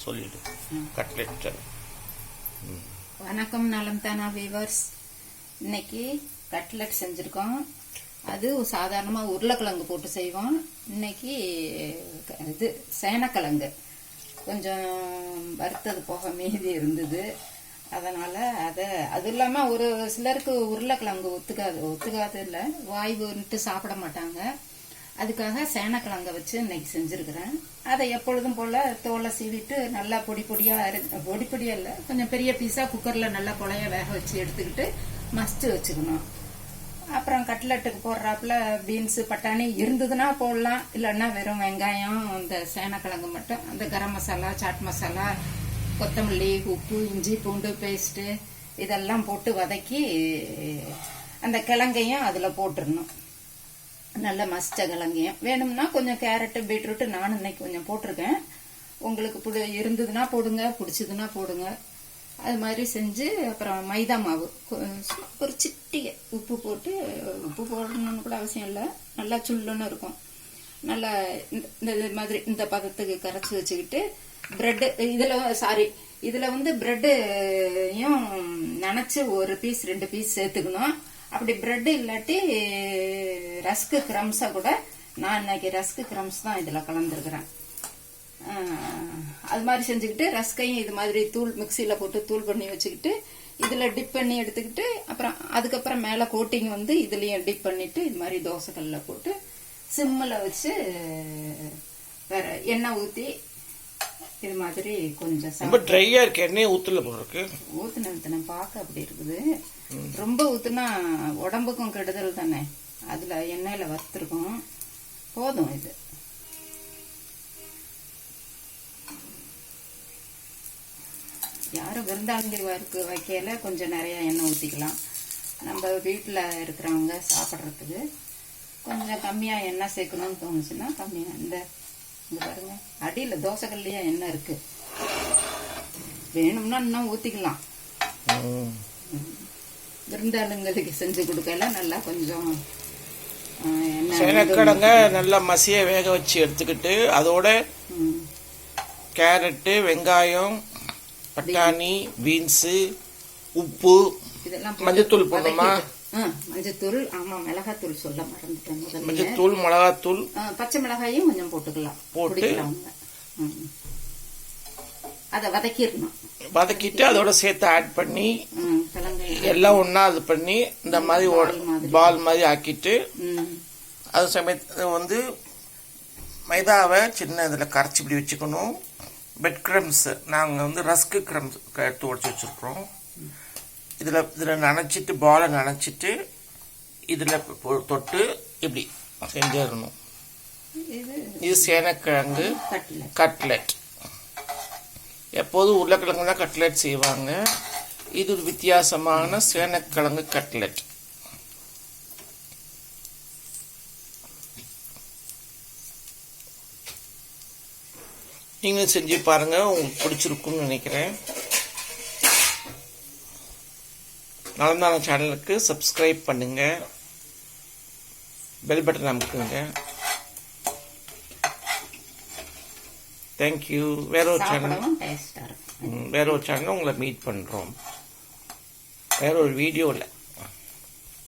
சொல்லிடு கட்லெட். வணக்கம் நலம் தானா வீவர்ஸ். இன்னைக்கு கட்லெட் செஞ்சுருக்கோம். அது சாதாரணமாக உருளைக்கிழங்கு போட்டு செய்வோம். இன்னைக்கு இது சேனக்கிழங்கு கொஞ்சம் வறுத்தது போக மீதி இருந்தது. அதனால் அது இல்லாமல் ஒரு சிலருக்கு உருளைக்கிழங்கு ஒத்துக்காது இல்லை, வாய்வுன்ட்டு சாப்பிட மாட்டாங்க. அதுக்காக சேனக்கிழங்கை வச்சு இன்னைக்கு செஞ்சுருக்கிறேன். அதை எப்பொழுதும் போல் தோலை சீவிட்டு நல்லா பொடியாக இல்லை, கொஞ்சம் பெரிய பீஸாக குக்கரில் நல்லா குழைய வேக வச்சு எடுத்துக்கிட்டு மஸ்ட்டு வச்சுக்கணும். அப்புறம் கட்லெட்டுக்கு போடுறாப்புல பீன்ஸு பட்டாணி இருந்ததுன்னா போடலாம், இல்லைன்னா வெறும் வெங்காயம் இந்த சேனக்கிழங்கு மட்டும், அந்த கரம் மசாலா, சாட் மசாலா, கொத்தமல்லி, உப்பு, இஞ்சி பூண்டு பேஸ்ட்டு இதெல்லாம் போட்டு வதக்கி அந்த கிழங்கையும் அதில் போட்டுடணும். நல்ல மஸ்ட கிழங்கையும் வேணும்னா கொஞ்சம் கேரட்டு பீட்ரூட்டு நானும் இன்னைக்கு கொஞ்சம் போட்டிருக்கேன். உங்களுக்கு இருந்ததுன்னா போடுங்க, பிடிச்சதுன்னா போடுங்க. அது மாதிரி செஞ்சு அப்புறம் மைதா மாவு ஒரு சிட்டிகை உப்பு போட்டு, உப்பு போடணும்னு கூட அவசியம் இல்லை, நல்லா சுள்ளுன்னு இருக்கும். நல்லா இந்த மாதிரி இந்த பதத்துக்கு கரைச்சி வச்சுக்கிட்டு பிரெட்டு இதில் வந்து பிரெட்டையும் நினச்சி ஒரு பீஸ் 2 பீஸ் சேர்த்துக்கணும். அப்படி பிரெட்டு இல்லாட்டி ரஸ்க்கு கிரம்ஸை கூட, நான் இன்னைக்கு ரஸ்க்கு கிரம்ஸ் தான் இதில் கலந்துருக்கிறேன். அது மாதிரி செஞ்சுக்கிட்டு ரஸ்கையும் இது மாதிரி மிக்சியில் போட்டு தூள் பண்ணி வச்சுக்கிட்டு இதில் டிப் பண்ணி எடுத்துக்கிட்டு அதுக்கப்புறம் மேலே கோட்டிங் வந்து இதுலேயும் டிப் பண்ணிட்டு இது மாதிரி தோசைக்கல்லில் போட்டு சிம்மில் வச்சு வேற எண்ணெய் ஊற்றி இது மாதிரி கொஞ்சம் ரொம்ப ட்ரையா இருக்கு. எண்ணெய் ஊத்துல போறதுக்கு ஊத்துன பார்க்க அப்படி இருக்குது. ரொம்ப ஊத்துனா உடம்புக்கும் கெடுதல் தானே. அதுல எண்ணெயில வறுத்துருக்கோம், போதும். இது யாரும் விருந்தாளிங்க வைக்கல கொஞ்சம் நிறைய எண்ணெய் ஊற்றிக்கலாம். நம்ம வீட்டில் இருக்கிறவங்க சாப்பிட்றதுக்கு கொஞ்சம் கம்மியாக எண்ணெய் சேர்க்கணும்னு தோணுச்சுன்னா கம்மியாக இங்கே பாருங்க, அடியில் தோசைக்கல்லையே எண்ணெய் இருக்கு, வேணும்னா இன்னும் ஊற்றிக்கலாம். விருந்தாளுங்களுக்கு செஞ்சு கொடுக்கல நல்லா கொஞ்சம் சேனக்கிழங்க நல்லா மசிய வேக வச்சு எடுத்துக்கிட்டு அதோட கேரட்டு, வெங்காயம், பட்டாணி, பீன்ஸு, உப்பு, இதெல்லாம் மஞ்சத்தூள் போடணுமா? மஞ்சத்தூள், ஆமா மிளகாத்தூள் சொல்ல மறந்துட்டேன். மஞ்சத்தூள், மிளகாத்தூள், பச்சை மிளகாயும் கொஞ்சம் போட்டுக்கலாம். அதை வதக்கிட்டு அதோட சேர்த்து ஆட் பண்ணி எல்லாம் ஒன்னா இது பண்ணி இந்த மாதிரி பால் மாதிரி ஆக்கிட்டு அது சமயத்து வந்து மைதாவை சின்ன இதில் கரைச்சி இப்படி வச்சுக்கணும். பெட் கிரம்ஸ் நாங்கள் வந்து ரஸ்க் கிரம்ஸ் எடுத்து உடச்சி வச்சுருக்கிறோம். இதில் நனைச்சிட்டு பாலை நனைச்சிட்டு இதில் தொட்டு இப்படி செஞ்சிடணும். இது சேனக்கிழங்கு கட்லெட். எப்போதும் உருளைக்கிழங்கு தான் கட்லெட் செய்வாங்க. இது ஒரு வித்தியாசமான சேனக்கிழங்கு கட்லெட். நீங்களும் செஞ்சு பாருங்க, உங்களுக்கு பிடிச்சிருக்கும்னு நினைக்கிறேன். நலந்தான சேனலுக்கு சப்ஸ்கிரைப் பண்ணுங்க, பெல் பட்டன் அமுக்குங்க. தேங்க்யூ. வேற ஒரு சேனல் உங்களை மீட் பண்றோம், வேற ஒரு வீடியோவில்.